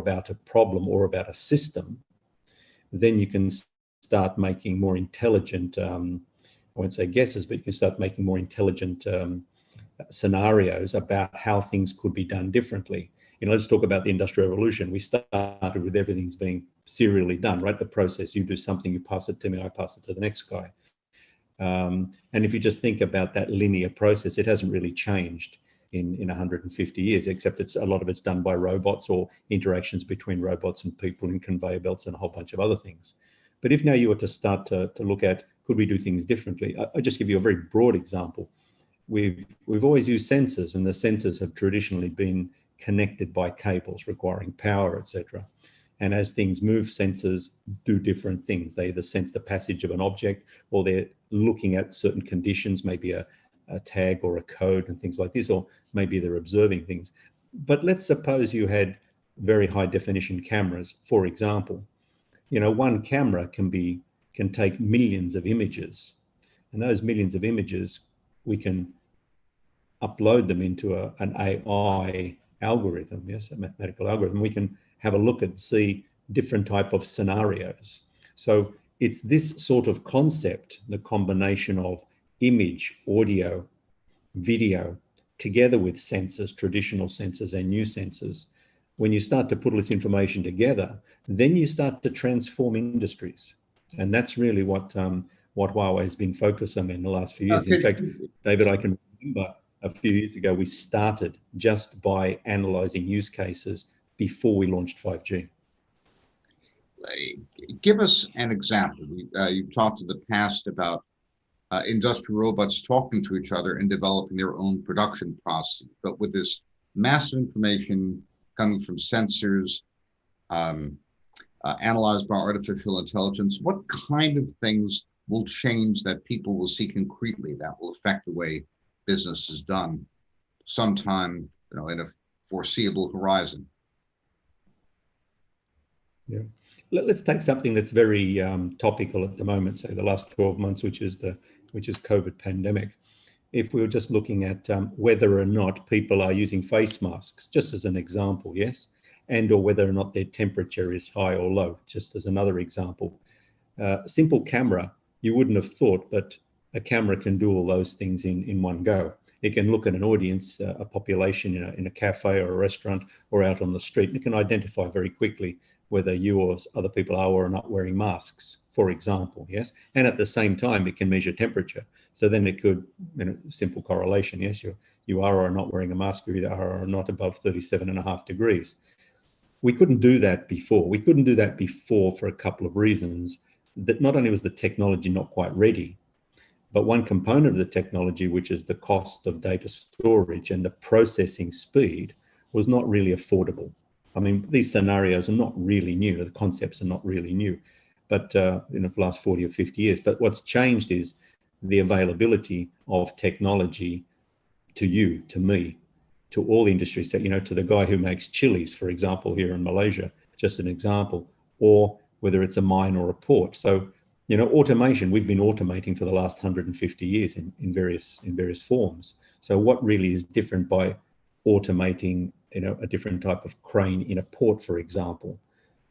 about a problem or about a system, then you can start making more intelligent, I won't say guesses, but you can start making more intelligent scenarios about how things could be done differently. Let's talk about the Industrial Revolution. We started with everything's being serially done, right? The process, you do something, you pass it to me, I pass it to the next guy. And if you just think about that linear process, it hasn't really changed in 150 years, except a lot of it's done by robots or interactions between robots and people in conveyor belts and a whole bunch of other things. But if now you were to start to look at, could we do things differently? I'll just give you a very broad example. We've always used sensors, and the sensors have traditionally been connected by cables requiring power, etc. And as things move, sensors do different things. They either sense the passage of an object, or they're looking at certain conditions, maybe a tag or a code and things like this, or maybe they're observing things. But let's suppose you had very high definition cameras, for example. One camera can take millions of images, and those millions of images, we can upload them into an AI algorithm, yes, a mathematical algorithm. We can have a look and see different type of scenarios. So it's this sort of concept, the combination of image, audio, video, together with sensors, traditional sensors and new sensors. When you start to put all this information together, then you start to transform industries. And that's really what Huawei has been focused on in the last few years. In fact, David, I can remember a few years ago, we started just by analyzing use cases before we launched 5G. Give us an example. You've talked in the past about industrial robots talking to each other and developing their own production process. But with this massive information coming from sensors, analyzed by artificial intelligence, what kind of things will change that people will see concretely that will affect the way business is done sometime, in a foreseeable horizon? Yeah. Let's take something that's very topical at the moment, say the last 12 months, which is COVID pandemic. If we were just looking at whether or not people are using face masks, just as an example, yes, and or whether or not their temperature is high or low, just as another example. Simple camera, you wouldn't have thought, but a camera can do all those things in one go. It can look at an audience, a population in a cafe or a restaurant or out on the street, and it can identify very quickly whether you or other people are or are not wearing masks, for example, yes? And at the same time, it can measure temperature. So then it could, simple correlation, yes, you are or are not wearing a mask, you either are or not above 37.5 degrees. We couldn't do that before. We couldn't do that before for a couple of reasons. That not only was the technology not quite ready, but one component of the technology, which is the cost of data storage and the processing speed, was not really affordable. I mean, these scenarios are not really new. The concepts are not really new, but in the last 40 or 50 years. But what's changed is the availability of technology to you, to me, to all industries. So, to the guy who makes chilies, for example, here in Malaysia, just an example, or whether it's a mine or a port. So, automation, we've been automating for the last 150 years in various forms. So what really is different by automating, a different type of crane in a port, for example?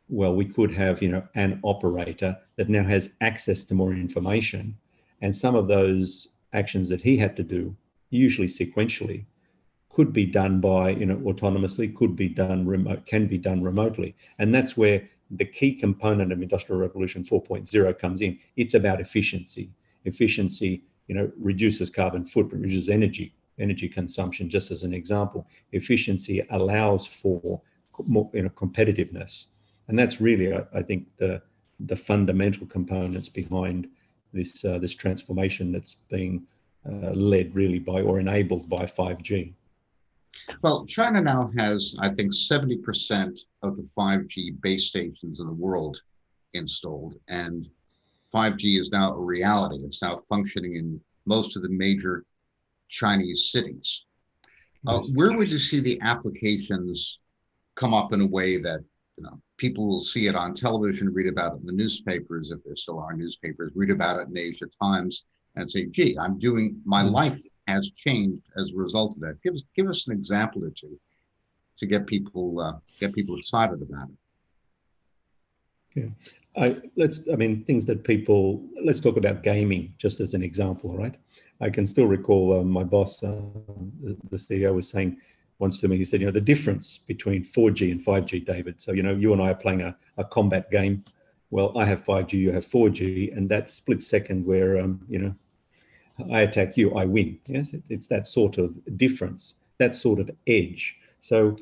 Well, we could have, an operator that now has access to more information, and some of those actions that he had to do, usually sequentially, could be done by, autonomously, could be done remote, can be done remotely. And that's where the key component of Industrial Revolution 4.0 comes in. It's about efficiency. Efficiency, reduces carbon footprint, reduces energy consumption, just as an example. Efficiency allows for more, competitiveness. And that's really, I think, the fundamental components behind this transformation that's being led really by or enabled by 5G. Well, China now has, I think, 70% of the 5G base stations in the world installed, and 5G is now a reality. It's now functioning in most of the major Chinese cities. Where would you see the applications come up in a way that, people will see it on television, read about it in the newspapers, if there still are newspapers, read about it in Asia Times, and say, gee, my life has changed as a result of that. Give us an example or two. to get people excited about it. Yeah. Things that people, let's talk about gaming just as an example, right? I can still recall my boss, the CEO, was saying once to me, he said, the difference between 4G and 5G, David. So, you and I are playing a combat game. Well, I have 5G, you have 4G, and that split second where, I attack you, I win. Yes, it's that sort of difference, that sort of edge. So,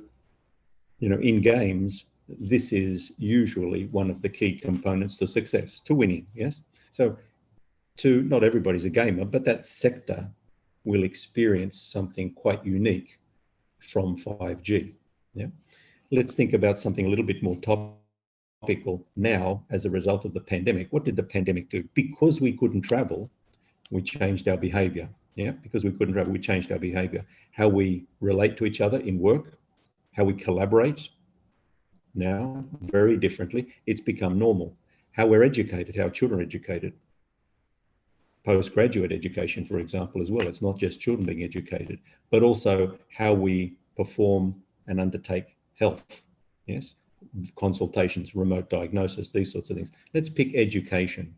in games, this is usually one of the key components to success, to winning. Yes. So not everybody's a gamer, but that sector will experience something quite unique from 5G. Yeah. Let's think about something a little bit more topical now as a result of the pandemic. What did the pandemic do? Because we couldn't travel, we changed our behavior. Yeah. Because we couldn't travel, we changed our behavior. How we relate to each other in work, how we collaborate, now very differently. It's become normal. How we're educated, how children are educated. Postgraduate education, for example, as well. It's not just children being educated, but also how we perform and undertake health. Yes, consultations, remote diagnosis, these sorts of things. Let's pick education.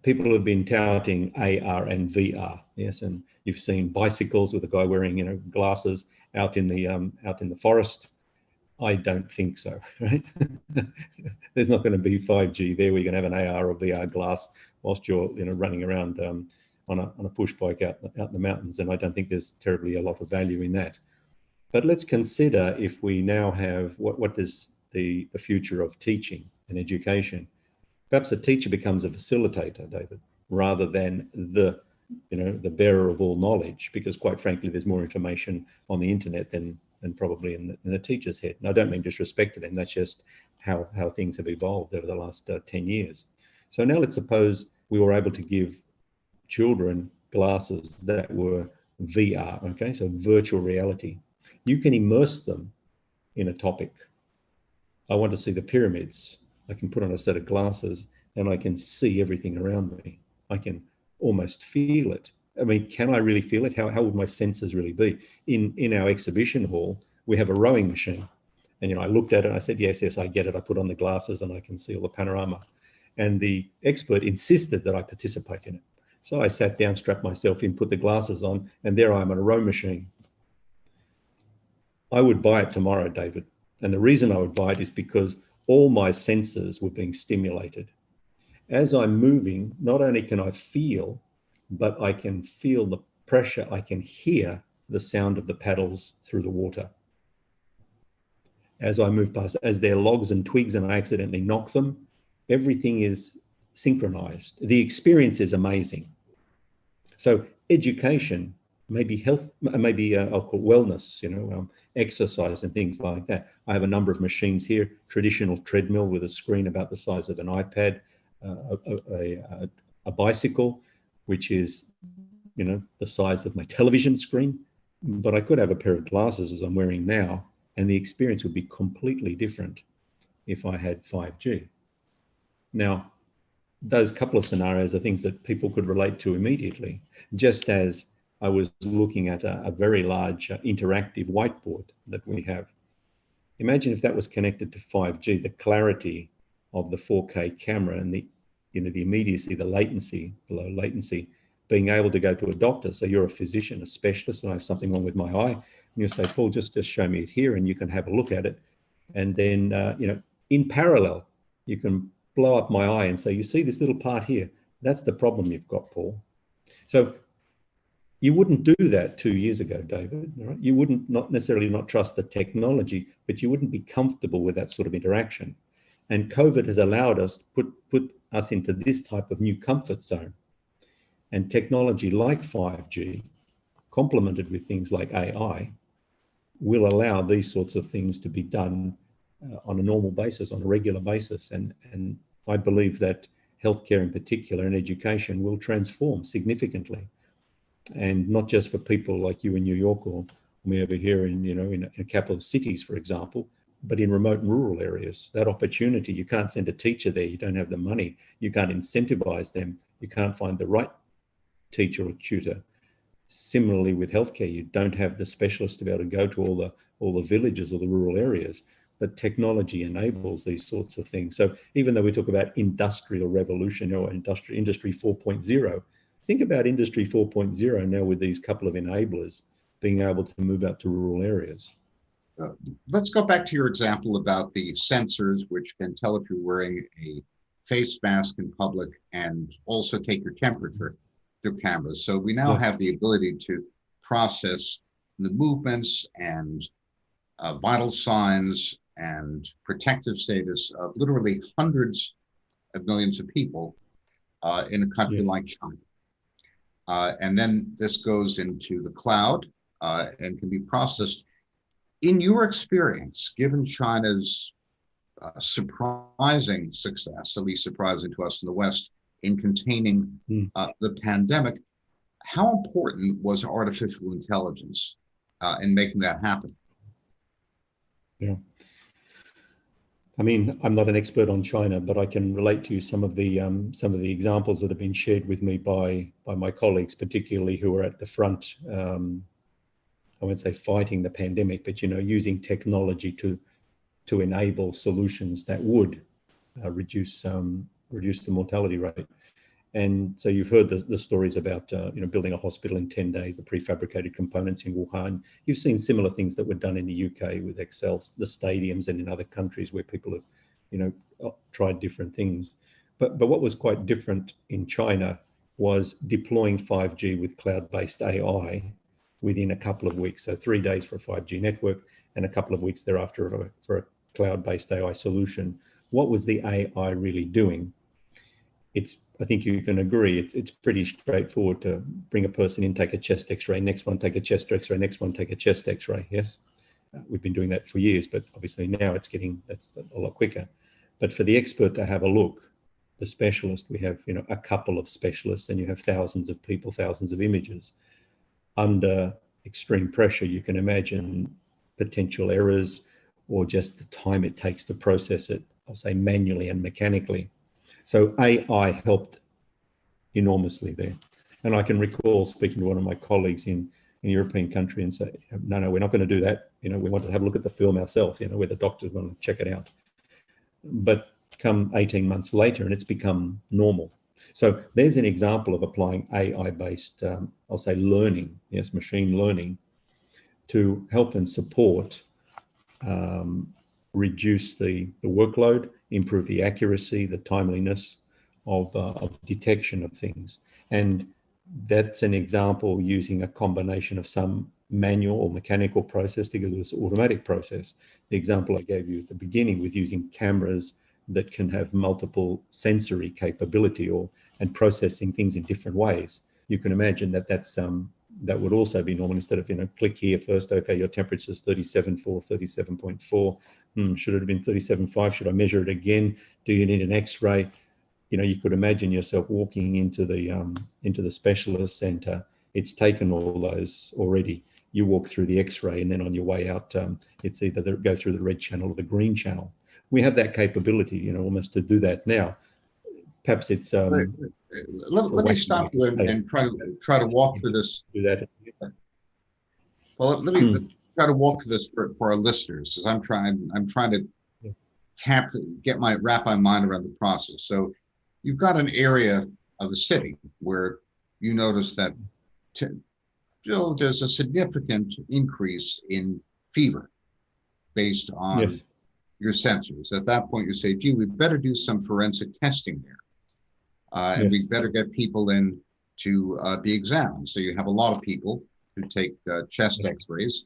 People have been touting AR and VR. Yes, and you've seen bicycles with a guy wearing, glasses out in the forest. I don't think so, right? There's not going to be 5G there. We're going to have an AR or VR glass whilst you're, running around on a push bike out in the mountains. And I don't think there's terribly a lot of value in that. But let's consider if we now have, what is the future of teaching and education? Perhaps a teacher becomes a facilitator, David, rather than the bearer of all knowledge, because quite frankly, there's more information on the internet than probably in the teacher's head. And I don't mean disrespect to them, that's just how things have evolved over the last 10 years. So now let's suppose we were able to give children glasses that were VR, okay, so virtual reality. You can immerse them in a topic. I want to see the pyramids. I can put on a set of glasses and I can see everything around me. I can almost feel it. I mean, can I really feel it? How would my senses really be? In our exhibition hall, we have a rowing machine. And, I looked at it and I said, yes, I get it. I put on the glasses and I can see all the panorama. And the expert insisted that I participate in it. So I sat down, strapped myself in, put the glasses on, and there I am on a row machine. I would buy it tomorrow, David. And the reason I would buy it is because all my senses were being stimulated. As I'm moving, not only can I feel, but I can feel the pressure. I can hear the sound of the paddles through the water. As I move past, as they're logs and twigs and I accidentally knock them, everything is synchronized. The experience is amazing. So education, maybe health, maybe I'll call wellness, exercise and things like that. I have a number of machines here, traditional treadmill with a screen about the size of an iPad, a bicycle, which is, the size of my television screen, but I could have a pair of glasses as I'm wearing now, and the experience would be completely different if I had 5G. Now, those couple of scenarios are things that people could relate to immediately, just as I was looking at a very large interactive whiteboard that we have. Imagine if that was connected to 5G, the clarity of the 4K camera and the immediacy, the latency, the low latency, being able to go to a doctor. So you're a physician, a specialist, and I have something wrong with my eye. And you say, Paul, just show me it here, and you can have a look at it. And then, in parallel, you can blow up my eye and say, you see this little part here? That's the problem you've got, Paul. So you wouldn't do that 2 years ago, David. Right? You wouldn't not necessarily not trust the technology, but you wouldn't be comfortable with that sort of interaction. And COVID has allowed us to put us into this type of new comfort zone. And technology like 5G, complemented with things like AI, will allow these sorts of things to be done on a normal basis, on a regular basis. And I believe that healthcare in particular and education will transform significantly. And not just for people like you in New York or me over here in a couple of cities, for example, but in remote and rural areas. That opportunity, you can't send a teacher there, you don't have the money, you can't incentivize them, you can't find the right teacher or tutor. Similarly with healthcare, you don't have the specialists to be able to go to all the villages or the rural areas, but technology enables these sorts of things. So even though we talk about industrial revolution or industry 4.0, think about industry 4.0 now with these couple of enablers being able to move out to rural areas. Let's go back to your example about the sensors, which can tell if you're wearing a face mask in public and also take your temperature through cameras. So we now have the ability to process the movements and vital signs and protective status of literally hundreds of millions of people in a country like China. And then this goes into the cloud and can be processed. In your experience, given China's surprising success, at least surprising to us in the West, in containing the pandemic, how important was artificial intelligence in making that happen? Yeah. I mean, I'm not an expert on China, but I can relate to you some of the examples that have been shared with me by my colleagues, particularly who are at the front. I won't say fighting the pandemic, but using technology to enable solutions that would reduce the mortality rate. And so you've heard the stories about building a hospital in 10 days, the prefabricated components in Wuhan. You've seen similar things that were done in the UK with Excel, the stadiums, and in other countries where people have tried different things. But what was quite different in China was deploying 5G with cloud-based AI within a couple of weeks. So 3 days for a 5G network and a couple of weeks thereafter for a cloud-based AI solution. What was the AI really doing? I think you can agree, it's pretty straightforward to bring a person in, take a chest x-ray, next one take a chest x-ray, next one take a chest x-ray, yes? We've been doing that for years, but obviously now that's a lot quicker. But for the expert to have a look, the specialist, we have a couple of specialists and you have thousands of people, thousands of images. Under extreme pressure, you can imagine potential errors or just the time it takes to process it, I'll say manually and mechanically. So AI helped enormously there. And I can recall speaking to one of my colleagues in a European country and say, no, we're not going to do that. We want to have a look at the film ourselves, where the doctors want to check it out. But come 18 months later and it's become normal. So there's an example of applying AI-based, I'll say learning, yes, machine learning, to help and support, reduce the workload, improve the accuracy, the timeliness of detection of things. And that's an example using a combination of some manual or mechanical process together with automatic process. The example I gave you at the beginning with using cameras that can have multiple sensory capability and processing things in different ways. You can imagine that would also be normal instead of, click here first, okay, your temperature is 37.4, 37.4. Should it have been 37.5? Should I measure it again? Do you need an X-ray? You could imagine yourself walking into the specialist center. It's taken all those already. You walk through the X-ray and then on your way out, it's either go through the red channel or the green channel. We have that capability, almost to do that now. Perhaps it's let me stop you and try to walk through this. Do that. Well, let me try to walk through this for our listeners, because I'm trying to wrap my mind around the process. So you've got an area of a city where you notice that there's a significant increase in fever based on your sensors. At that point, you say, gee, we better do some forensic testing there. And we better get people in to be examined. So you have a lot of people who take chest x-rays.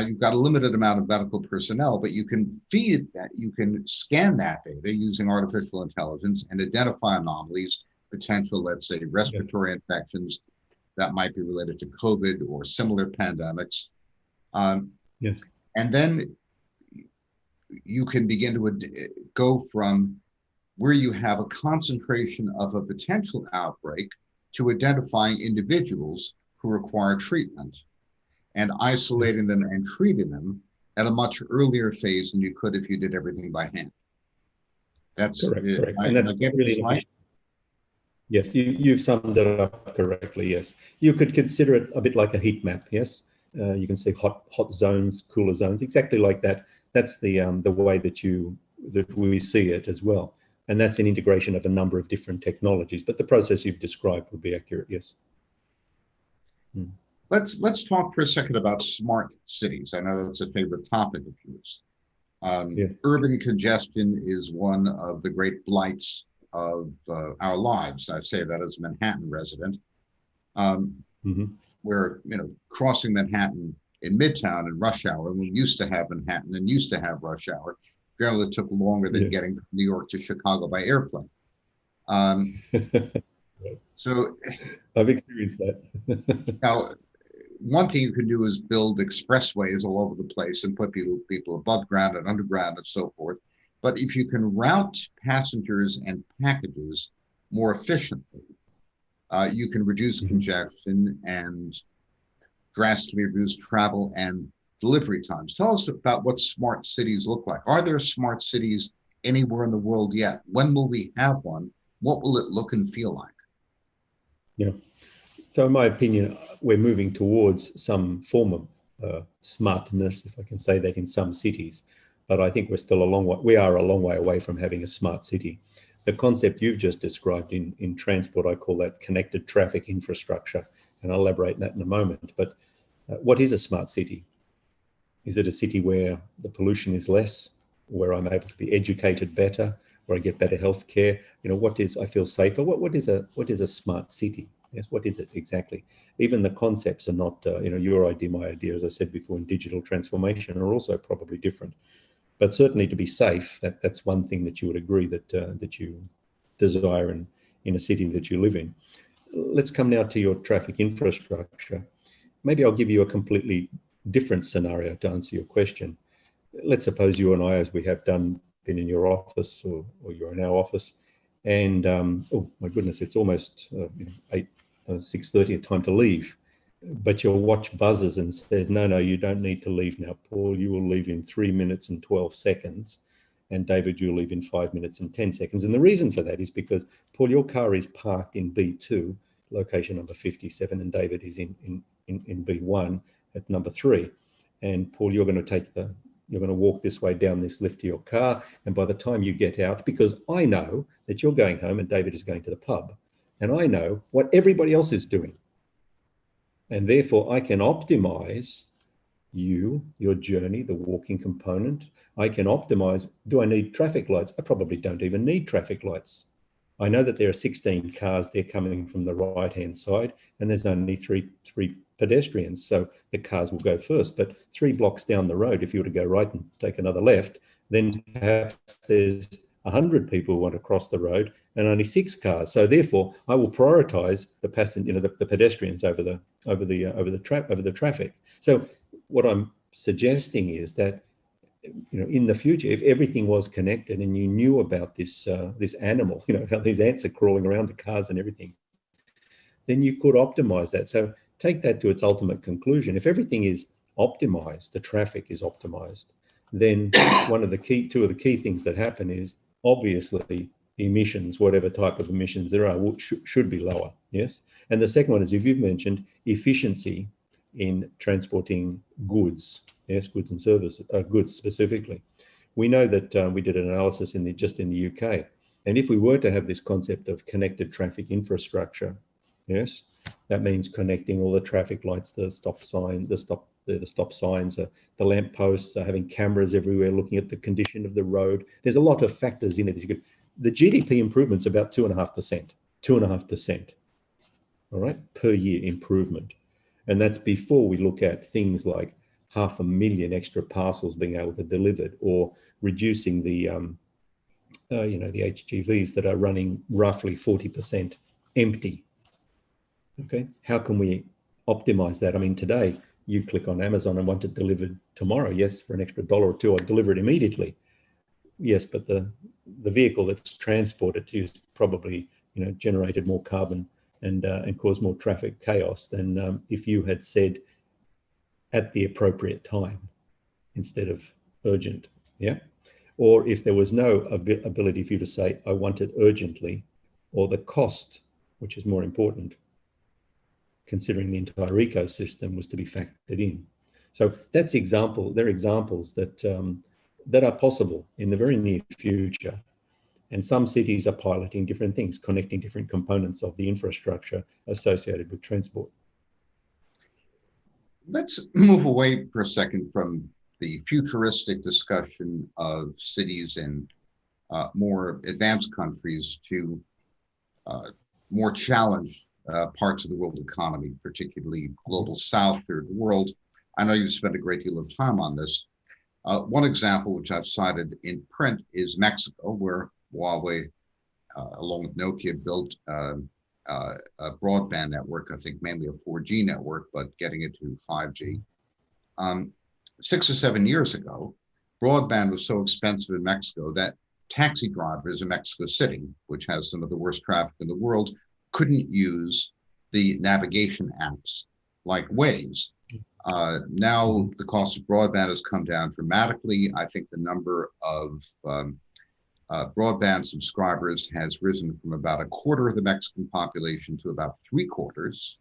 You've got a limited amount of medical personnel, but you can you can scan that data using artificial intelligence and identify anomalies, potential, let's say, respiratory infections that might be related to COVID or similar pandemics. And then you can begin to go from where you have a concentration of a potential outbreak to identifying individuals who require treatment and isolating them and treating them at a much earlier phase than you could if you did everything by hand. That's correct. And that's really efficient. Yes, you've summed it up correctly. Yes, you could consider it a bit like a heat map. Yes, you can see hot zones, cooler zones, exactly like that. That's the way that we see it as well, and that's an integration of a number of different technologies. But the process you've described would be accurate. Yes. Mm. Let's talk for a second about smart cities. I know that's a favorite topic of yours. Yes. Urban congestion is one of the great blights of our lives. I say that as a Manhattan resident, Mm-hmm. where crossing Manhattan in Midtown in rush hour. We used to have Manhattan and used to have rush hour. Generally, it took longer than Yeah. getting from New York to Chicago by airplane. Um, so I've experienced that. now, one thing you can do is build expressways all over the place and put people above ground and underground and so forth. But if you can route passengers and packages more efficiently, you can reduce Mm-hmm. congestion and drastically reduce travel and delivery times. Tell us about what smart cities look like. Are there smart cities anywhere in the world yet? When will we have one? What will it look and feel like? Yeah. So in my opinion, we're moving towards some form of smartness, if I can say that, in some cities. But I think we're still we are a long way away from having a smart city. The concept you've just described in transport, I call that connected traffic infrastructure, and I'll elaborate on that in a moment. But what is a smart city? Is it a city where the pollution is less, where I'm able to be educated better, where I get better health care? I feel safer? What is a smart city? Yes, what is it exactly? Even the concepts are not, your idea, my idea, as I said before, in digital transformation are also probably different. But certainly to be safe, that's one thing that you would agree that you desire in a city that you live in. Let's come now to your traffic infrastructure. Maybe I'll give you a completely different scenario to answer your question. Let's suppose you and I, as we have done, been in your office or you're in our office, and oh my goodness, it's almost 6:30, time to leave. But your watch buzzes and says, no, you don't need to leave now, Paul. You will leave in 3 minutes and 12 seconds. And David, you'll leave in 5 minutes and 10 seconds. And the reason for that is because, Paul, your car is parked in B2, location number 57, and David is in B1 at number 3. And Paul, you're going to walk this way down this lift to your car. And by the time you get out, because I know that you're going home and David is going to the pub, and I know what everybody else is doing. And therefore I can optimize your journey, the walking component. I can optimize, do I need traffic lights? I probably don't even need traffic lights. I know that there are 16 cars there coming from the right-hand side, and there's only three pedestrians, so the cars will go first. But 3 blocks down the road, if you were to go right and take another left, then perhaps there's 100 people who want to cross the road and only 6 cars. So therefore, I will prioritize the passenger, the pedestrians over the traffic. So what I'm suggesting is that, in the future, if everything was connected and you knew about this animal, how these ants are crawling around the cars and everything, then you could optimize that. So take that to its ultimate conclusion. If everything is optimized, the traffic is optimized, then two of the key things that happen is obviously emissions, whatever type of emissions there are, should be lower. Yes. And the second one is, if you've mentioned efficiency in transporting goods, yes, goods and services, goods specifically. We know that we did an analysis just in the UK. And if we were to have this concept of connected traffic infrastructure, yes, that means connecting all the traffic lights, the stop sign, the stop signs, the lamp posts, having cameras everywhere, looking at the condition of the road. There's a lot of factors in it. The GDP improvement's about 2.5%, all right, per year improvement. And that's before we look at things like 500,000 extra parcels being able to deliver, or reducing the HGVs that are running roughly 40% empty. Okay, how can we optimize that? I mean, today you click on Amazon and want it delivered tomorrow. Yes, for an extra $1 or $2, I'll deliver it immediately. Yes, but the vehicle that's transported to you is probably generated more carbon and caused more traffic chaos than if you had said at the appropriate time instead of urgent. Yeah. Or if there was no ability for you to say, I want it urgently, or the cost which is more important, considering the entire ecosystem was to be factored in. So that's they're examples that, that are possible in the very near future. And some cities are piloting different things, connecting different components of the infrastructure associated with transport. Let's move away for a second from the futuristic discussion of cities in more advanced countries to more challenged parts of the world economy, particularly global south, third world. I know you've spent a great deal of time on this. One example, which I've cited in print, is Mexico, where Huawei, along with Nokia, built a broadband network, I think mainly a 4G network, but getting it to 5G. 6 or 7 years ago, broadband was so expensive in Mexico that taxi drivers in Mexico City, which has some of the worst traffic in the world, couldn't use the navigation apps like Waze. Now the cost of broadband has come down dramatically. I think the number of broadband subscribers has risen from about a quarter of the Mexican population to about 3/4.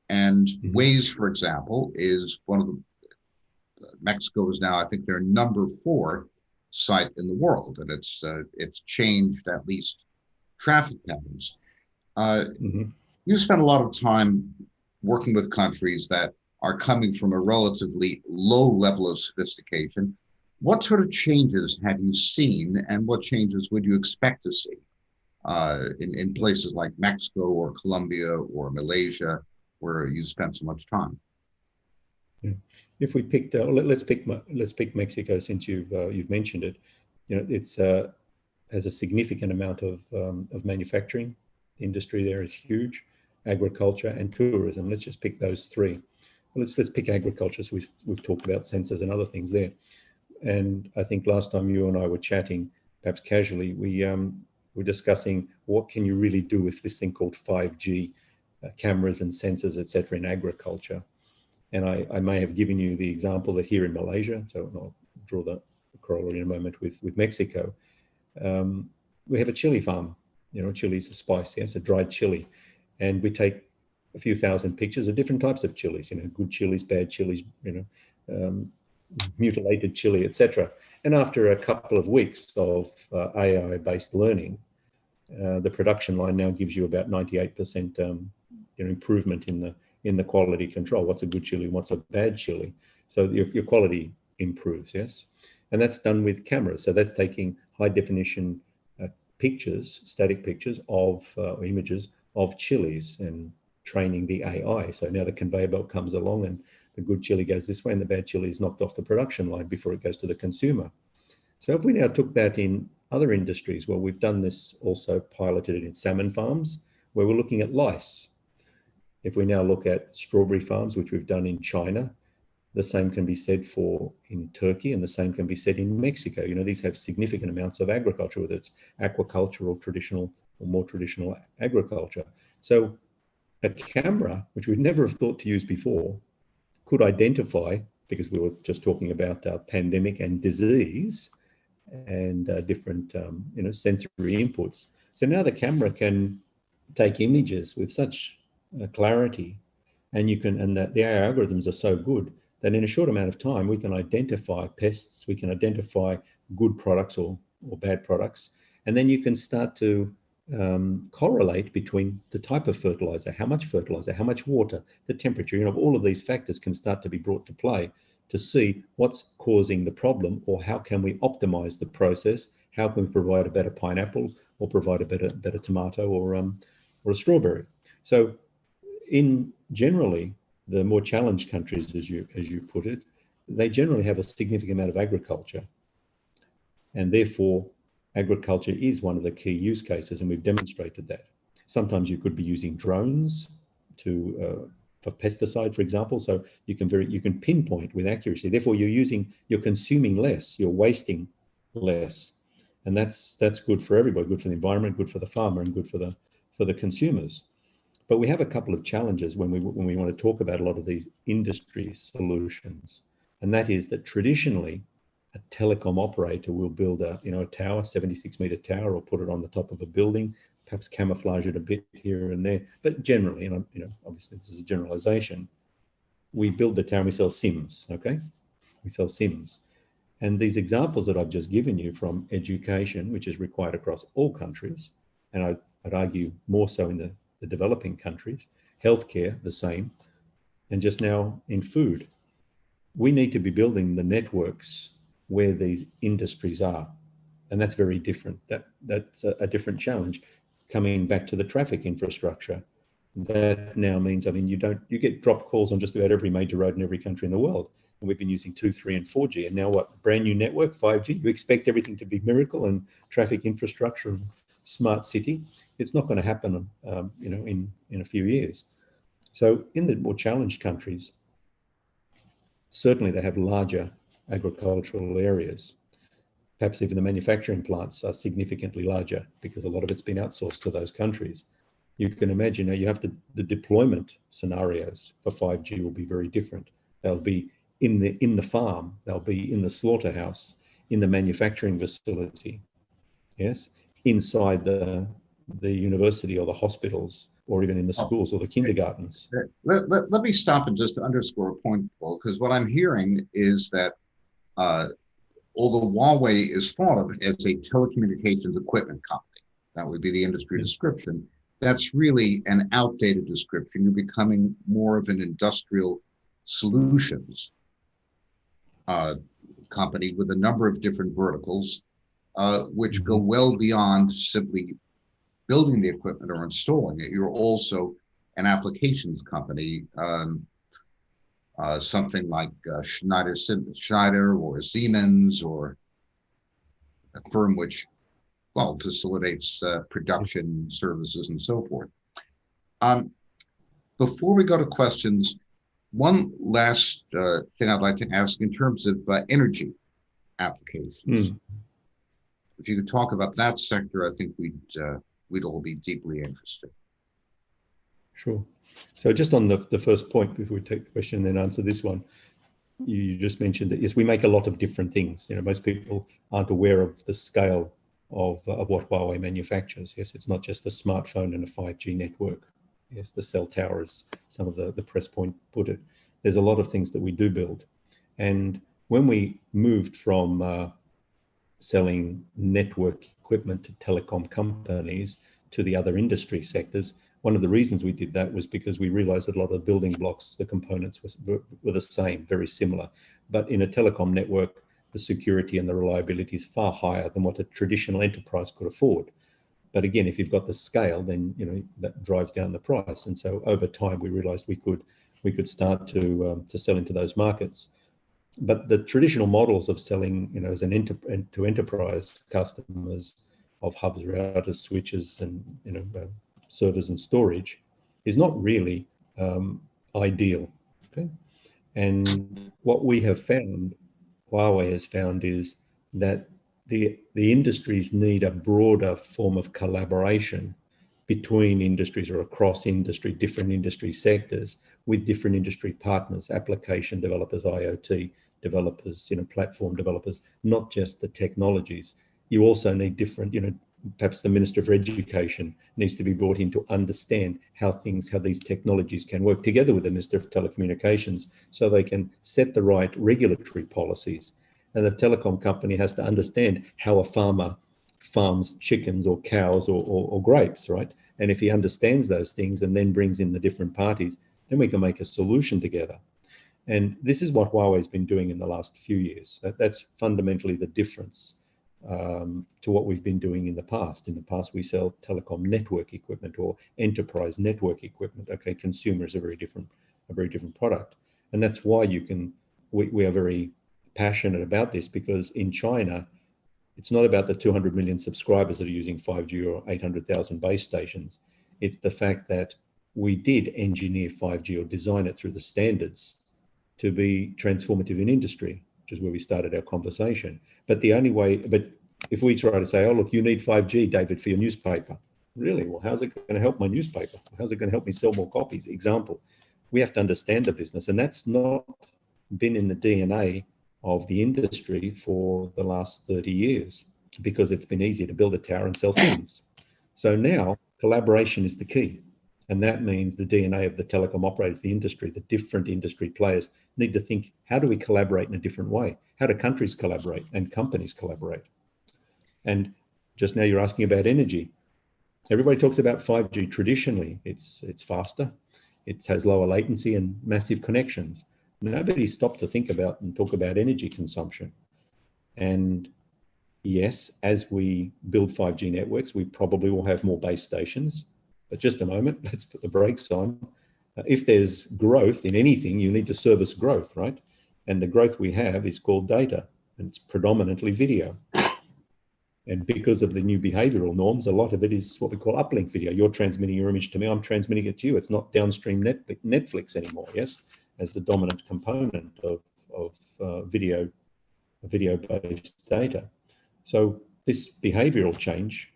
And Waze, for example, is one of the, Mexico is now, I think, their number 4 site in the world, and it's changed at least traffic patterns. You spend a lot of time working with countries that are coming from a relatively low level of sophistication. What sort of changes have you seen, and what changes would you expect to see in places like Mexico or Colombia or Malaysia, where you spent so much time? If we picked, let's pick Mexico, since you've mentioned it. You know, it's has a significant amount of manufacturing. The industry there is huge, agriculture and tourism. Let's just pick those three. Well, let's pick agriculture. So we've talked about sensors and other things there. And I think last time you and I were chatting, perhaps casually, we were discussing what can you really do with this thing called 5G, cameras and sensors, etc., in agriculture. And I may have given you the example that here in Malaysia, so I'll draw the corollary in a moment with Mexico, we have a chili farm. You know, chili is a spice, yes, a dried chili. And we take a few thousand pictures of different types of chilies, you know, good chilies, bad chilies, you know, mutilated chili, etc. And after a couple of weeks of AI-based learning, the production line now gives you about 98% improvement in the quality control. What's a good chili? What's a bad chili? So your quality improves, yes? And that's done with cameras. So that's taking high definition pictures, static pictures of images of chilies and training the AI. So now the conveyor belt comes along and the good chili goes this way and the bad chili is knocked off the production line before it goes to the consumer. So if we now took that in other industries, well, we've done this also piloted it in salmon farms where we're looking at lice. If we now look at strawberry farms, which we've done in China, the same can be said for in Turkey and the same can be said in Mexico. You know, these have significant amounts of agriculture, whether it's aquaculture or traditional or more traditional agriculture. So a camera, which we'd never have thought to use before, could identify, because we were just talking about pandemic and disease and different sensory inputs. So now the camera can take images with such clarity, and the AI algorithms are so good that in a short amount of time we can identify pests, we can identify good products or bad products, and then you can start to correlate between the type of fertilizer, how much water, the temperature. You know, all of these factors can start to be brought to play to see what's causing the problem, or how can we optimize the process, how can we provide a better pineapple or provide a better tomato or a strawberry. So in generally the more challenged countries, as you put it, they generally have a significant amount of agriculture, and therefore agriculture is one of the key use cases, and we've demonstrated that. Sometimes you could be using drones for pesticide, for example, so you can pinpoint with accuracy. Therefore, you're consuming less, you're wasting less, and that's good for everybody, good for the environment, good for the farmer, and good for the consumers. But we have a couple of challenges when we want to talk about a lot of these industry solutions, and that is that traditionally a telecom operator will build a tower, 76-meter tower, or put it on the top of a building, perhaps camouflage it a bit here and there. But generally, and obviously this is a generalization, we build the tower and we sell SIMs, okay? We sell SIMs. And these examples that I've just given you from education, which is required across all countries, and I'd argue more so in the developing countries, healthcare, the same, and just now in food. We need to be building the networks where these industries are. And that's very different. That's a different challenge. Coming back to the traffic infrastructure, that now means, I mean, you get drop calls on just about every major road in every country in the world. And we've been using 2, 3, and 4G. And now what? Brand new network, 5G. You expect everything to be miracle and traffic infrastructure and smart city. It's not going to happen, in a few years. So in the more challenged countries, certainly they have larger agricultural areas. Perhaps even the manufacturing plants are significantly larger because a lot of it's been outsourced to those countries. You can imagine now the deployment scenarios for 5G will be very different. They'll be in the farm, they'll be in the slaughterhouse, in the manufacturing facility, yes, inside the university or the hospitals, or even in the schools or the kindergartens. Let me stop and just underscore a point, Paul, because what I'm hearing is that although Huawei is thought of as a telecommunications equipment company, that would be the industry description, that's really an outdated description. You're becoming more of an industrial solutions company with a number of different verticals, which go well beyond simply building the equipment or installing it. You're also an applications company, something like Schneider or Siemens, or a firm which, well, facilitates production services and so forth. Before we go to questions, one last thing I'd like to ask in terms of energy applications. If you could talk about that sector, I think we'd all be deeply interested. Sure. So just on the first point, before we take the question and then answer this one, you just mentioned that, yes, we make a lot of different things. Most people aren't aware of the scale of what Huawei manufactures. Yes, it's not just a smartphone and a 5G network. Yes, the cell towers, some of the press point put it. There's a lot of things that we do build. And when we moved from selling network equipment to telecom companies to the other industry sectors, one of the reasons we did that was because we realized that a lot of the building blocks, the components were the same, very similar. But in a telecom network, the security and the reliability is far higher than what a traditional enterprise could afford. But again, if you've got the scale, then that drives down the price. And so over time, we realized we could start to sell into those markets. But the traditional models of selling, as to enterprise customers of hubs, routers, switches, and servers and storage is not really ideal. Okay, and what we have found, Huawei has found, is that the industries need a broader form of collaboration between industries or across industry, different industry sectors, with different industry partners, application developers, IoT developers, platform developers, not just the technologies. You also need different, perhaps the Minister for Education needs to be brought in to understand how these technologies can work together with the Minister of Telecommunications so they can set the right regulatory policies. And the telecom company has to understand how a farmer farms chickens or cows or grapes, right? And if he understands those things and then brings in the different parties, then we can make a solution together. And this is what Huawei's been doing in the last few years. That's fundamentally the difference to what we've been doing in the past. In the past, we sell telecom network equipment or enterprise network equipment. Okay, consumer is a very different product. And that's why we are very passionate about this, because in China, it's not about the 200 million subscribers that are using 5G or 800,000 base stations. It's the fact that we did engineer 5G or design it through the standards to be transformative in industry, which is where we started our conversation. But if we try to say, oh, look, you need 5G, David, for your newspaper. Really? Well, how's it going to help my newspaper? How's it going to help me sell more copies? Example, we have to understand the business, and that's not been in the DNA of the industry for the last 30 years, because it's been easy to build a tower and sell SIMs. So now collaboration is the key. And that means the DNA of the telecom operators, the industry, the different industry players need to think, how do we collaborate in a different way? How do countries collaborate and companies collaborate? And just now you're asking about energy. Everybody talks about 5G. Traditionally, it's faster, it has lower latency and massive connections. Nobody stopped to think about and talk about energy consumption. And yes, as we build 5G networks, we probably will have more base stations. But just a moment, let's put the brakes on. If there's growth in anything, you need to service growth, right? And the growth we have is called data, and it's predominantly video. And because of the new behavioral norms, a lot of it is what we call uplink video. You're transmitting your image to me, I'm transmitting it to you. It's not downstream Netflix anymore, yes, as the dominant component of video-based data. So this behavioral change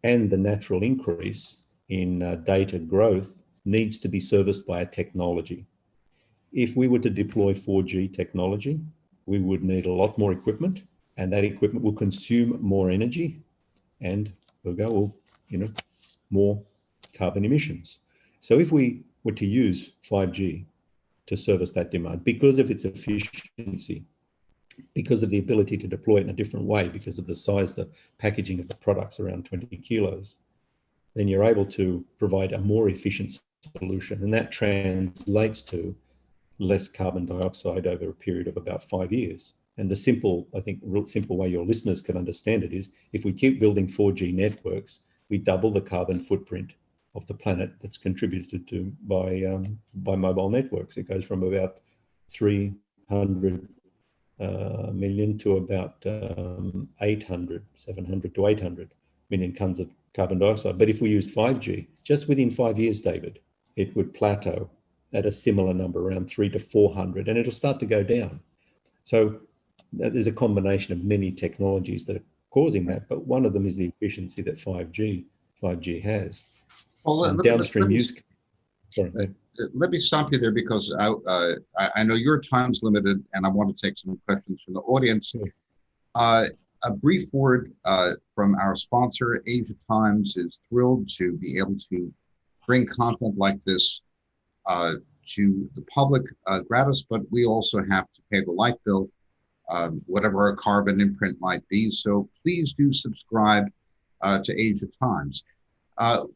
and the natural increase in data growth needs to be serviced by a technology. If we were to deploy 4G technology, we would need a lot more equipment, and that equipment will consume more energy, and we'll go, well, you know, more carbon emissions. So if we were to use 5G to service that demand, because of its efficiency, because of the ability to deploy it in a different way, because of the size, the packaging of the products around 20 kilos, then you're able to provide a more efficient solution. And that translates to less carbon dioxide over a period of about 5 years. And the simple, I think, real simple way your listeners can understand it is, if we keep building 4G networks, we double the carbon footprint of the planet that's contributed to by mobile networks. It goes from about 300 million to about 700 to 800 million tons of carbon dioxide. But if we used 5G, just within 5 years, David, it would plateau at a similar number, around 300 to 400, and it'll start to go down. So there's a combination of many technologies that are causing that, but one of them is the efficiency that 5G has. Well, downstream use. Sorry. Let me stop you there, because I know your time's limited, and I want to take some questions from the audience. Sure. A brief word from our sponsor. Asia Times is thrilled to be able to bring content like this to the public gratis, but we also have to pay the light bill, whatever our carbon imprint might be. So please do subscribe to Asia Times.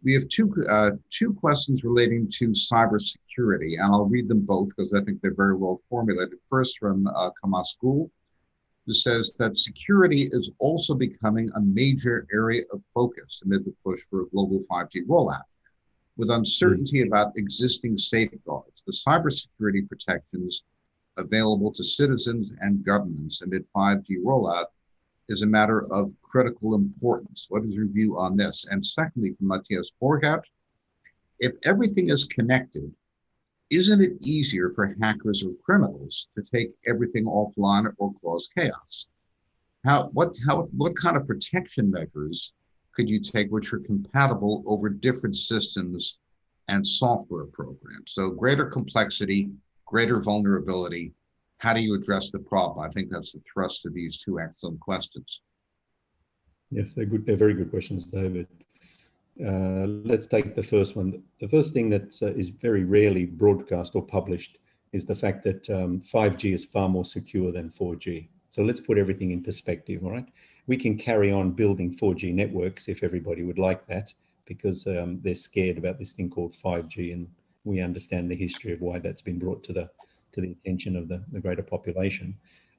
We have two questions relating to cybersecurity, and I'll read them both because I think they're very well formulated. First, from Kamas Gul, who says that security is also becoming a major area of focus amid the push for a global 5G rollout. With uncertainty about existing safeguards, the cybersecurity protections available to citizens and governments amid 5G rollout is a matter of critical importance. What is your view on this? And secondly, from Matthias Borgert, if everything is connected, isn't it easier for hackers or criminals to take everything offline or cause chaos? What kind of protection measures could you take which are compatible over different systems and software programs? So greater complexity, greater vulnerability. How do you address the problem? I think that's the thrust of these two excellent questions. Yes, they're good. They're very good questions, David. Let's take the first one. The first thing that is very rarely broadcast or published is the fact that 5G is far more secure than 4G. So let's put everything in perspective, all right? We can carry on building 4G networks if everybody would like that, because they're scared about this thing called 5G, and we understand the history of why that's been brought to the attention of the greater population.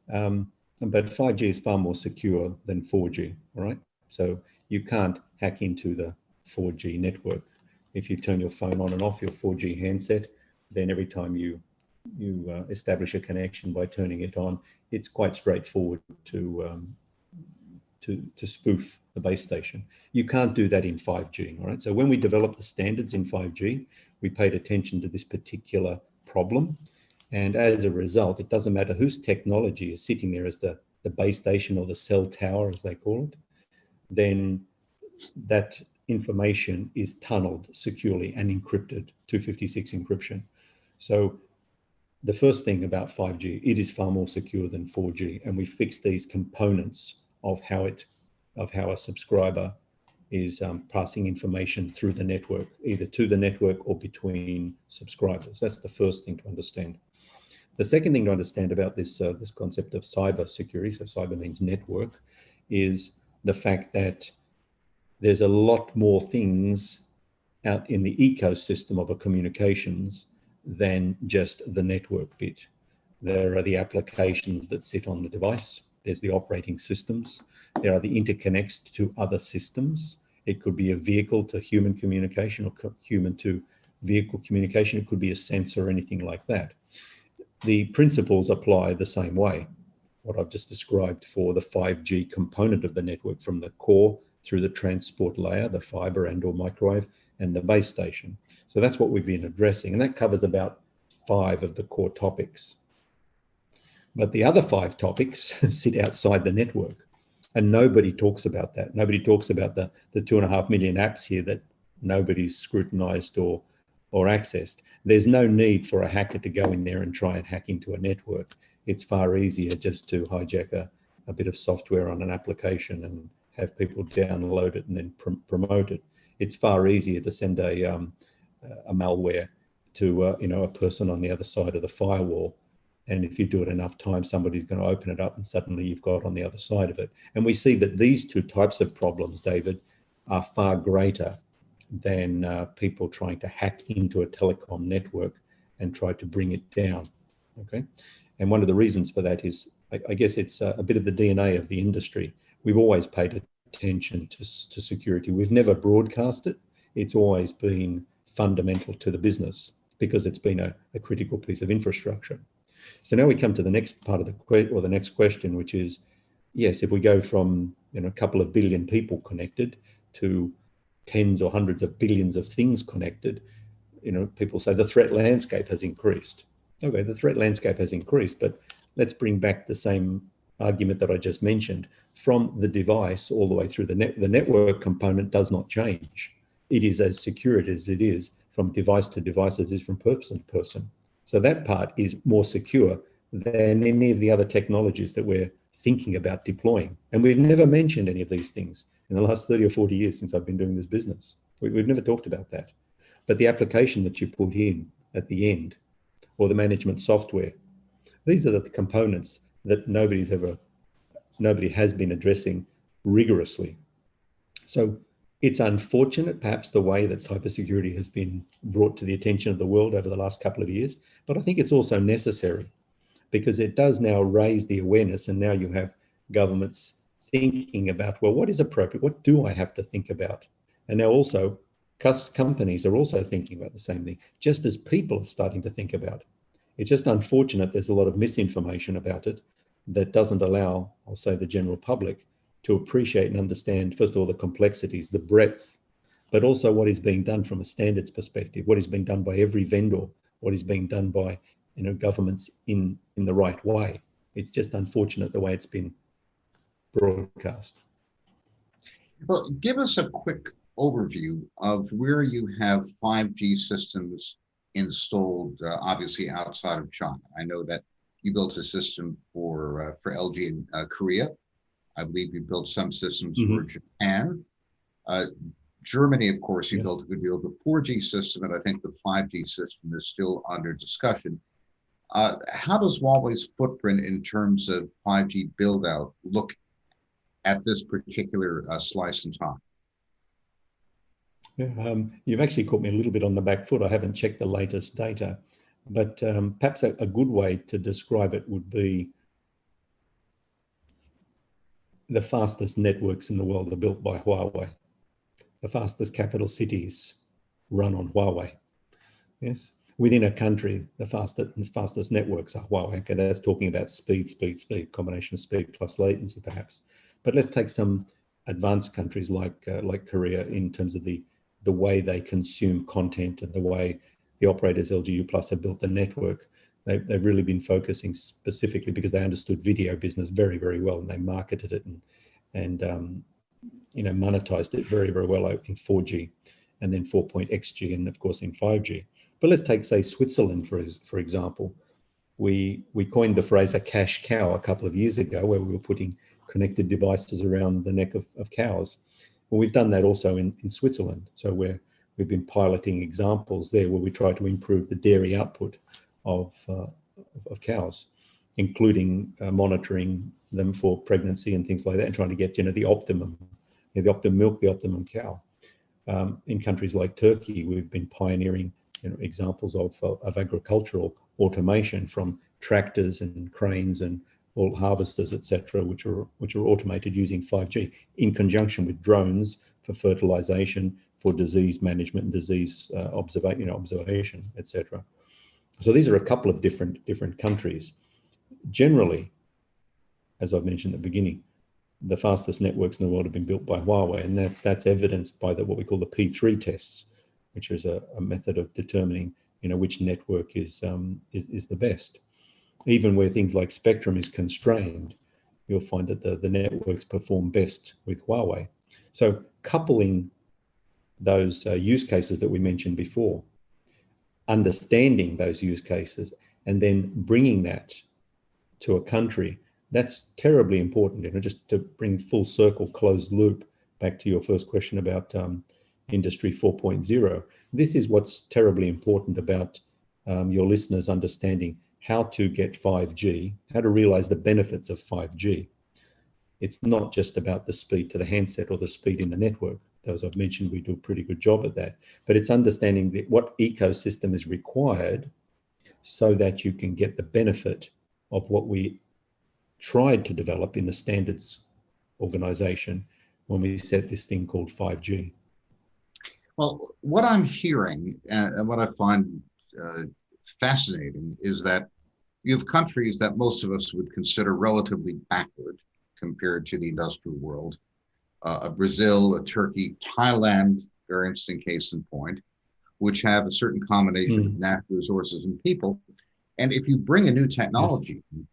But 5G is far more secure than 4G, all right? So you can't hack into the 4G network. If you turn your phone on and off your 4G handset, then every time you establish a connection by turning it on, it's quite straightforward to spoof the base station. You can't do that in 5G, all right? So when we developed the standards in 5G, we paid attention to this particular problem. And as a result, it doesn't matter whose technology is sitting there as the base station or the cell tower, as they call it, then that information is tunneled securely and encrypted, 256 encryption. So the first thing about 5G, it is far more secure than 4G. And we fixed these components of how a subscriber passing information through the network, either to the network or between subscribers. That's the first thing to understand. The second thing to understand about this concept of cyber security, so cyber means network, is the fact that there's a lot more things out in the ecosystem of a communications than just the network bit. There are the applications that sit on the device. There's the operating systems. There are the interconnects to other systems. It could be a vehicle to human communication or human to vehicle communication. It could be a sensor or anything like that. The principles apply the same way. What I've just described for the 5G component of the network, from the core through the transport layer, the fiber and or microwave, and the base station. So that's what we've been addressing, and that covers about 5 of the core topics. But the other 5 topics sit outside the network, and nobody talks about that. Nobody talks about the 2.5 million apps here that nobody's scrutinized or accessed. There's no need for a hacker to go in there and try and hack into a network. It's far easier just to hijack a bit of software on an application and have people download it and then promote it. It's far easier to send a malware to a person on the other side of the firewall. And if you do it enough times, somebody's going to open it up and suddenly you've got on the other side of it. And we see that these 2 types of problems, David, are far greater than people trying to hack into a telecom network and try to bring it down. Okay. And one of the reasons for that is, I guess it's a bit of the DNA of the industry. We've always paid attention to security. We've never broadcast it. It's always been fundamental to the business because it's been a critical piece of infrastructure. So now we come to the next part of the next question, which is, yes, if we go from a couple of billion people connected to tens or hundreds of billions of things connected, people say the threat landscape has increased. Okay, the threat landscape has increased, but let's bring back the same argument that I just mentioned. From the device all the way through the network component does not change. It is as secure as it is from device to device as it is from person to person. So that part is more secure than any of the other technologies that we're thinking about deploying. And we've never mentioned any of these things in the last 30 or 40 years since I've been doing this business. We've never talked about that. But the application that you put in at the end, or the management software, these are the components that nobody has been addressing rigorously. So it's unfortunate, perhaps, the way that cybersecurity has been brought to the attention of the world over the last couple of years, but I think it's also necessary because it does now raise the awareness, and now you have governments thinking about, well, what is appropriate? What do I have to think about? And now also companies are also thinking about the same thing, just as people are starting to think about it. It's just unfortunate there's a lot of misinformation about it that doesn't allow, I'll say, the general public to appreciate and understand, first of all, the complexities, the breadth, but also what is being done from a standards perspective, what is being done by every vendor, what is being done by governments in the right way. It's just unfortunate the way it's been broadcast. Well, give us a quick overview of where you have 5G systems installed, obviously outside of China. I know that you built a system for LG in Korea. I believe you built some systems for Japan. Germany, of course, you built a good deal of the 4G system, and I think the 5G system is still under discussion. How does Huawei's footprint in terms of 5G build out look at this particular slice in time? Yeah, you've actually caught me a little bit on the back foot. I haven't checked the latest data, but perhaps a good way to describe it would be the fastest networks in the world are built by Huawei. The fastest capital cities run on Huawei. Yes, within a country, the fastest networks are Huawei. Okay, that's talking about speed, combination of speed plus latency, perhaps. But let's take some advanced countries like Korea in terms of the way they consume content and the way the operators LGU Plus have built the network. They've really been focusing specifically because they understood video business very, very well, and they marketed it and monetized it very, very well in 4G and then 4.xg and of course in 5G. But let's take, say, Switzerland for example. We coined the phrase a cash cow a couple of years ago, where we were putting connected devices around the neck of cows. Well, we've done that also in Switzerland. So we've been piloting examples there where we try to improve the dairy output of cows, including monitoring them for pregnancy and things like that, and trying to get the optimum milk, the optimum cow. In countries like Turkey, we've been pioneering examples of agricultural automation, from tractors and cranes and all harvesters, etc., which are automated using 5G in conjunction with drones for fertilization, for disease management and disease observation, etc. So these are a couple of different countries. Generally, as I've mentioned at the beginning, the fastest networks in the world have been built by Huawei, and that's evidenced by what we call the P3 tests, which is a method of determining which network is the best. Even where things like spectrum is constrained, you'll find that the networks perform best with Huawei. So coupling those use cases that we mentioned before, understanding those use cases, and then bringing that to a country, that's terribly important. Just to bring full circle, closed loop, back to your first question about Industry 4.0. This is what's terribly important about your listeners understanding how to get 5G, how to realize the benefits of 5G. It's not just about the speed to the handset or the speed in the network. As I've mentioned, we do a pretty good job at that. But it's understanding what ecosystem is required so that you can get the benefit of what we tried to develop in the standards organization when we set this thing called 5G. Well, what I'm hearing and what I find fascinating is that you have countries that most of us would consider relatively backward compared to the industrial world. A Brazil, a Turkey, Thailand, very interesting case in point, which have a certain combination of natural resources and people. And if you bring a new technology, yes,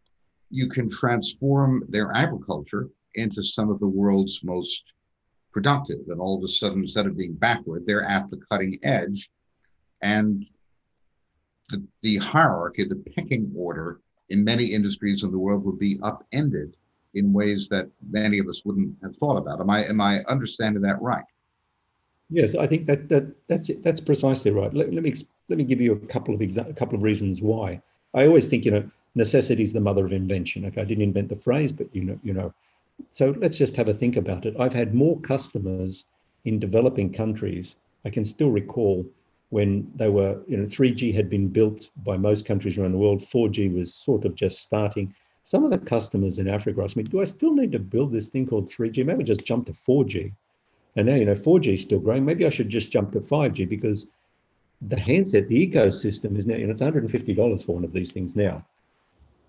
you can transform their agriculture into some of the world's most productive. And all of a sudden, instead of being backward, they're at the cutting edge. And the hierarchy, the pecking order in many industries in the world would be upended in ways that many of us wouldn't have thought about. Am I understanding that right? Yes, I think that's it. That's precisely right. Let me give you a couple of reasons why. I always think necessity is the mother of invention. Okay, I didn't invent the phrase, but So let's just have a think about it. I've had more customers in developing countries. I can still recall when they were, 3G had been built by most countries around the world. 4G was sort of just starting. Some of the customers in Africa asked me, do I still need to build this thing called 3G? Maybe just jump to 4G. And now, 4G is still growing. Maybe I should just jump to 5G, because the handset, the ecosystem is now, it's $150 for one of these things now.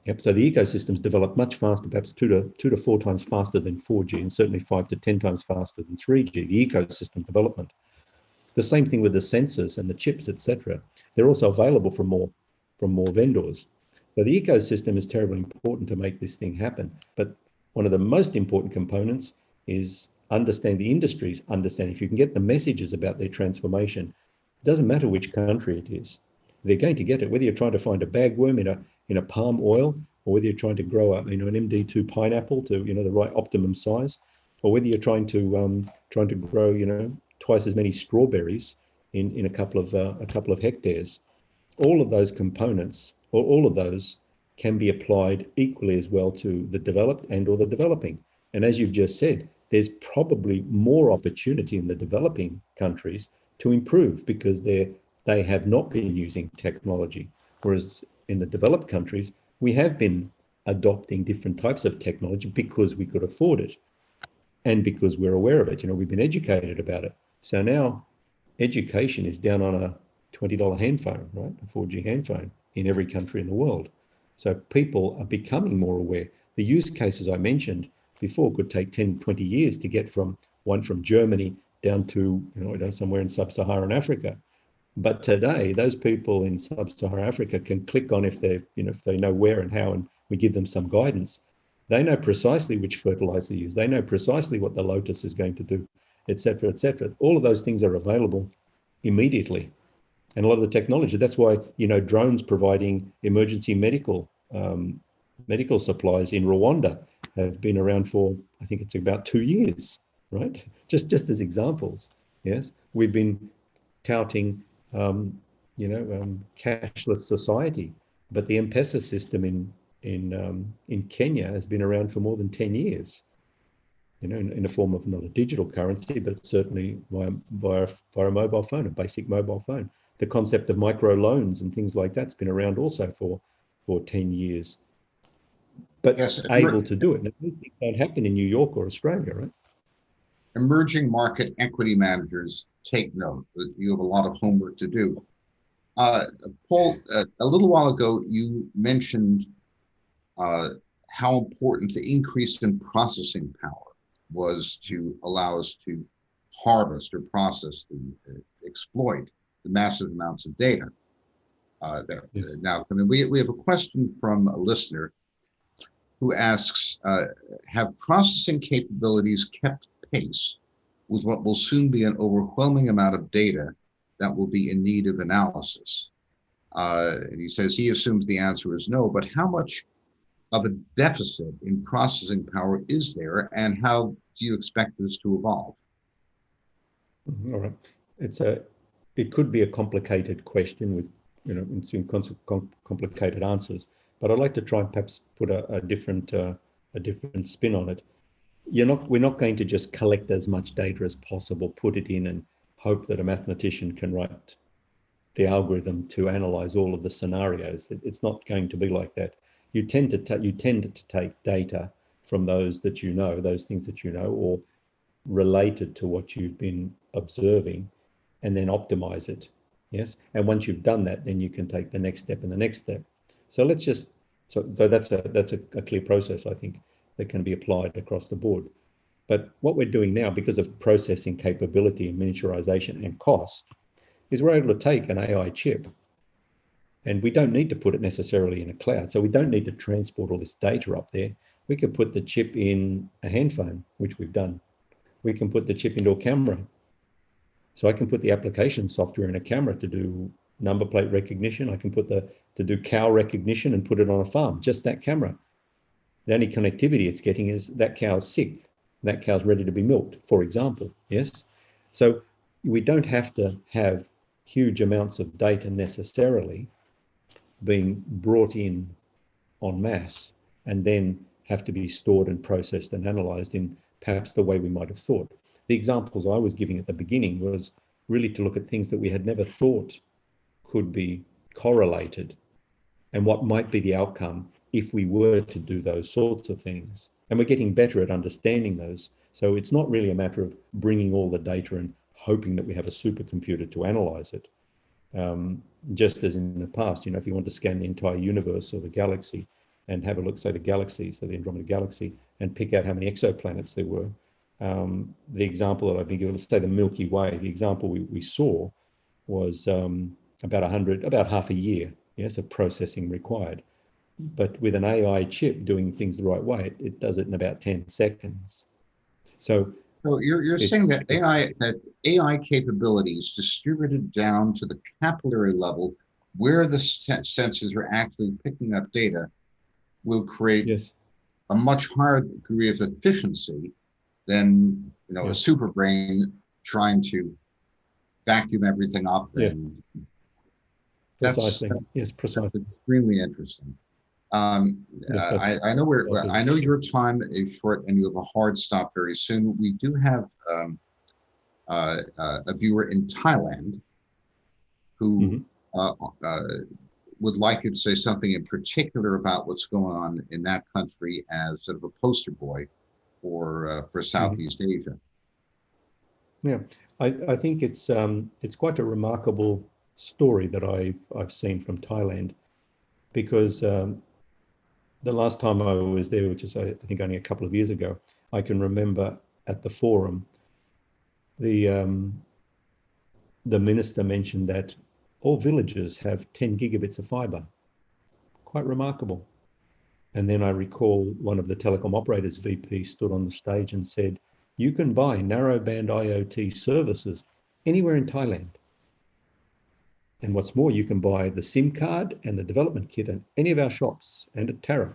Yep. So the ecosystem's developed much faster, perhaps two to four times faster than 4G, and certainly 5 to 10 times faster than 3G, the ecosystem development. The same thing with the sensors and the chips, etc. They're also available from more vendors. So the ecosystem is terribly important to make this thing happen. But one of the most important components is understand the industries, understand if you can get the messages about their transformation. It doesn't matter which country it is. They're going to get it, whether you're trying to find a bagworm in a palm oil, or whether you're trying to grow an MD2 pineapple to the right optimum size, or whether you're trying to grow twice as many strawberries in a couple of hectares. All of those components, or all of those, can be applied equally as well to the developed and or the developing. And as you've just said, there's probably more opportunity in the developing countries to improve, because they have not been using technology, whereas in the developed countries, we have been adopting different types of technology because we could afford it and because we're aware of it. We've been educated about it. So now education is down on a $20 hand phone, right? A 4G hand phone in every country in the world. So people are becoming more aware. The use cases I mentioned before could take 10, 20 years to get from Germany down to somewhere in sub-Saharan Africa. But today, those people in sub-Saharan Africa can click on if they know where and how, and we give them some guidance. They know precisely which fertilizer to use. They know precisely what the lotus is going to do, et cetera, et cetera. All of those things are available immediately. And a lot of the technology, that's why, drones providing emergency medical supplies in Rwanda have been around for, I think it's about 2 years. right? Just as examples. Yes, we've been touting, cashless society, but the M-Pesa system in Kenya has been around for more than 10 years. In the form of not a digital currency, but certainly via a mobile phone, a basic mobile phone. The concept of micro loans and things like that's been around also for 10 years, but Yes, able to do it. Now, these things don't happen in New York or Australia, right? emerging market equity managers, take note. You have a lot of homework to do. Paul, a little while ago, you mentioned how important the increase in processing power was to allow us to harvest or process exploit the massive amounts of data. Yes. Now, we have a question from a listener who asks, have processing capabilities kept pace with what will soon be an overwhelming amount of data that will be in need of analysis? And he says he assumes the answer is no, but how much of a deficit in processing power is there, and how do you expect this to evolve? All right. It could be a complicated question with, complicated answers, but I'd like to try and perhaps put a different spin on it. We're not going to just collect as much data as possible, put it in, and hope that a mathematician can write the algorithm to analyze all of the scenarios. It's not going to be like that. You tend to take data from those things that you know, or related to what you've been observing, and then optimize it. Yes, and once you've done that, then you can take the next step and the next step. So that's a clear process, I think, that can be applied across the board. But what we're doing now, because of processing capability and miniaturization and cost, is we're able to take an AI chip, and we don't need to put it necessarily in a cloud. So we don't need to transport all this data up there. We could put the chip in a handphone, which we've done. We can put the chip into a camera. So I can put the application software in a camera to do number plate recognition. I can to do cow recognition and put it on a farm, just that camera. The only connectivity it's getting is that cow's sick. That cow's ready to be milked, for example. Yes. So we don't have to have huge amounts of data necessarily being brought in en masse and then have to be stored and processed and analyzed in perhaps the way we might have thought. The examples I was giving at the beginning was really to look at things that we had never thought could be correlated and what might be the outcome if we were to do those sorts of things. And we're getting better at understanding those. So it's not really a matter of bringing all the data and hoping that we have a supercomputer to analyze it. Just as in the past, if you want to scan the entire universe or the galaxy and have a look, say the Andromeda galaxy, and pick out how many exoplanets there were. The example that I've been given, let's say the Milky Way, the example we saw was about half a year, yes, of processing required. But with an AI chip doing things the right way, it does it in about 10 seconds. So you're saying that AI capabilities distributed down to the capillary level, where the sensors are actually picking up data, will create a much higher degree of efficiency than a super brain trying to vacuum everything up. And precisely. Precisely. That's extremely interesting. I know your time is short and you have a hard stop very soon. We do have a viewer in Thailand who would like you to say something in particular about what's going on in that country as sort of a poster boy for Southeast Asia. Yeah, I think it's quite a remarkable story that I've seen from Thailand, because the last time I was there, which is I think only a couple of years ago, I can remember at the forum, the minister mentioned that all villages have 10 gigabits of fiber. Quite remarkable. And then I recall one of the telecom operators VP stood on the stage and said, you can buy narrowband IoT services anywhere in Thailand. And what's more, you can buy the SIM card and the development kit in any of our shops and at tariff.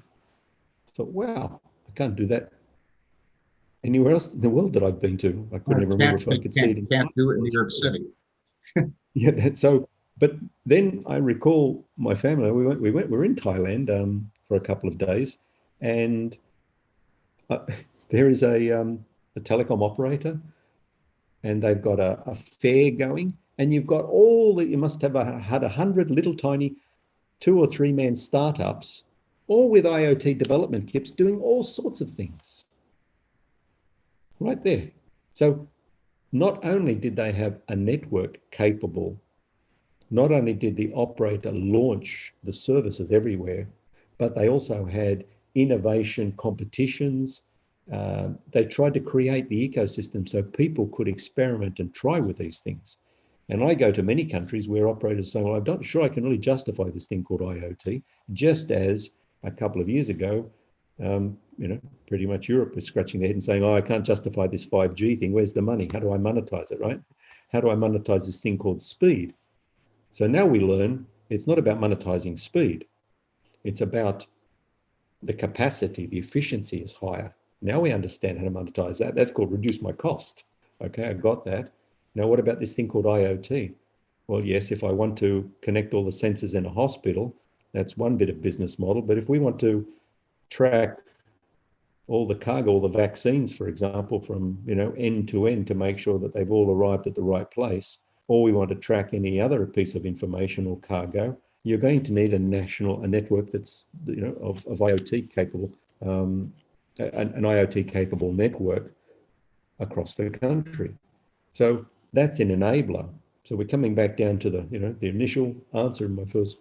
So, wow, I can't do that anywhere else in the world that I've been to. I couldn't even remember if I could see it in can't do it in New York Australia. City. Yeah, that's so. But then I recall my family. We were in Thailand for a couple of days, and uh, there is a telecom operator, and they've got a fair going, and you've got all that. You must have had 100 little tiny 2 or 3 man startups, all with IoT development kits, doing all sorts of things right there. So not only did they have a network capable, not only did the operator launch the services everywhere, but they also had innovation competitions. They tried to create the ecosystem so people could experiment and try with these things. And I go to many countries where operators say, well, I'm not sure I can really justify this thing called IoT, just as a couple of years ago, pretty much Europe was scratching their head and saying, oh, I can't justify this 5G thing. Where's the money? How do I monetize it, right? How do I monetize this thing called speed? So now we learn it's not about monetizing speed. It's about the capacity, the efficiency is higher. Now we understand how to monetize that. That's called reduce my cost. Okay, I got that. Now, what about this thing called IoT? Well, yes, if I want to connect all the sensors in a hospital, that's one bit of business model. But if we want to track all the cargo, all the vaccines, for example, from end to end to make sure that they've all arrived at the right place, or we want to track any other piece of information or cargo, you're going to need a network that's of IoT capable, an IoT capable network across the country. So that's an enabler. So we're coming back down to the initial answer in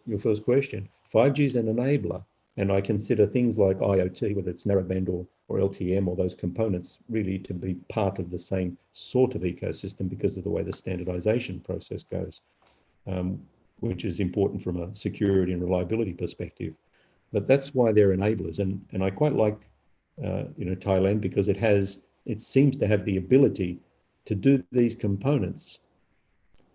your first question. 5G is an enabler, and I consider things like IoT, whether it's narrowband or LTM or those components, really to be part of the same sort of ecosystem because of the way the standardization process goes, which is important from a security and reliability perspective. But that's why they're enablers, and I quite like Thailand because it seems to have the ability to do these components,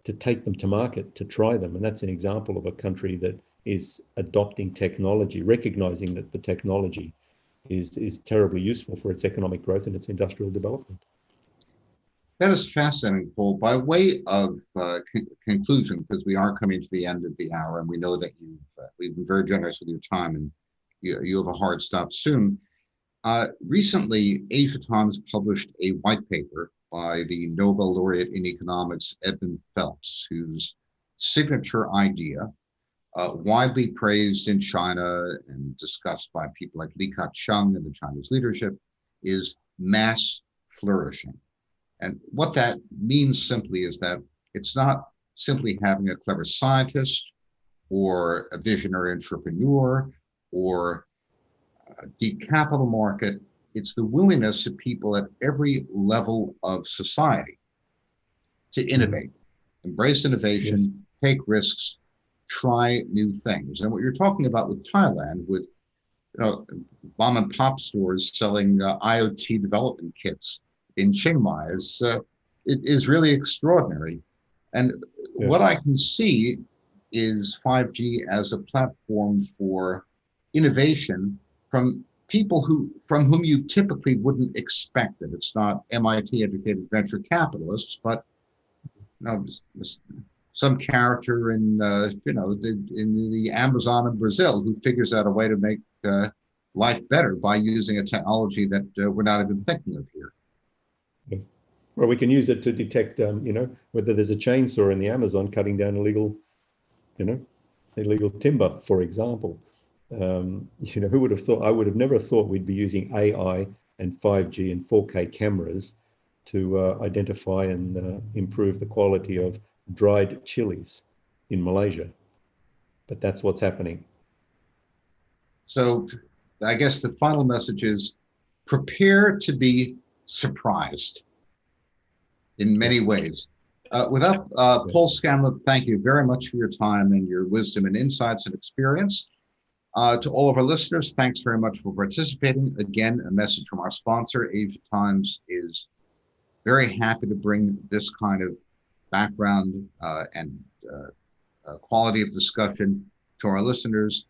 to take them to market, to try them. And that's an example of a country that is adopting technology, recognizing that the technology is terribly useful for its economic growth and its industrial development. That is fascinating, Paul. By way of conclusion, because we are coming to the end of the hour, and we know that we've been very generous with your time, and you have a hard stop soon. Recently, Asia Times published a white paper by the Nobel laureate in economics, Edmund Phelps, whose signature idea, widely praised in China and discussed by people like Li Ka-shang and the Chinese leadership, is mass flourishing. And what that means simply is that it's not simply having a clever scientist or a visionary entrepreneur or a deep capital market. It's the willingness of people at every level of society to innovate, embrace innovation, take risks, try new things. And what you're talking about with Thailand, with mom and pop stores selling IoT development kits in Chiang Mai, it is really extraordinary. And what I can see is 5G as a platform for innovation from people from whom you typically wouldn't expect it. It's not MIT educated venture capitalists, but some character in the Amazon in Brazil who figures out a way to make life better by using a technology that we're not even thinking of here. Yes. Well, we can use it to detect, whether there's a chainsaw in the Amazon cutting down illegal timber, for example. Who would have thought? I would have never thought we'd be using AI and 5G and 4K cameras to identify and improve the quality of dried chilies in Malaysia. But that's what's happening. So I guess the final message is prepare to be surprised in many ways. Paul Scanlon, thank you very much for your time and your wisdom and insights and experience. To all of our listeners, thanks very much for participating. Again, a message from our sponsor. Asia Times is very happy to bring this kind of background and quality of discussion to our listeners.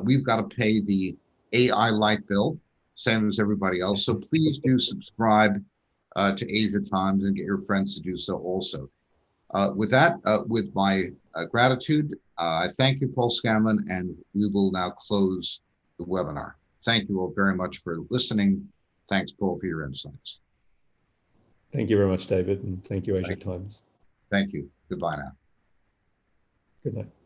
We've got to pay the AI light bill. same as everybody else. So please do subscribe to Asia Times and get your friends to do so also. With that, with my gratitude, I thank you, Paul Scanlon, and we will now close the webinar. Thank you all very much for listening. Thanks, Paul, for your insights. Thank you very much, David, and thank you, Asia Times. Thank you. Goodbye now. Good night.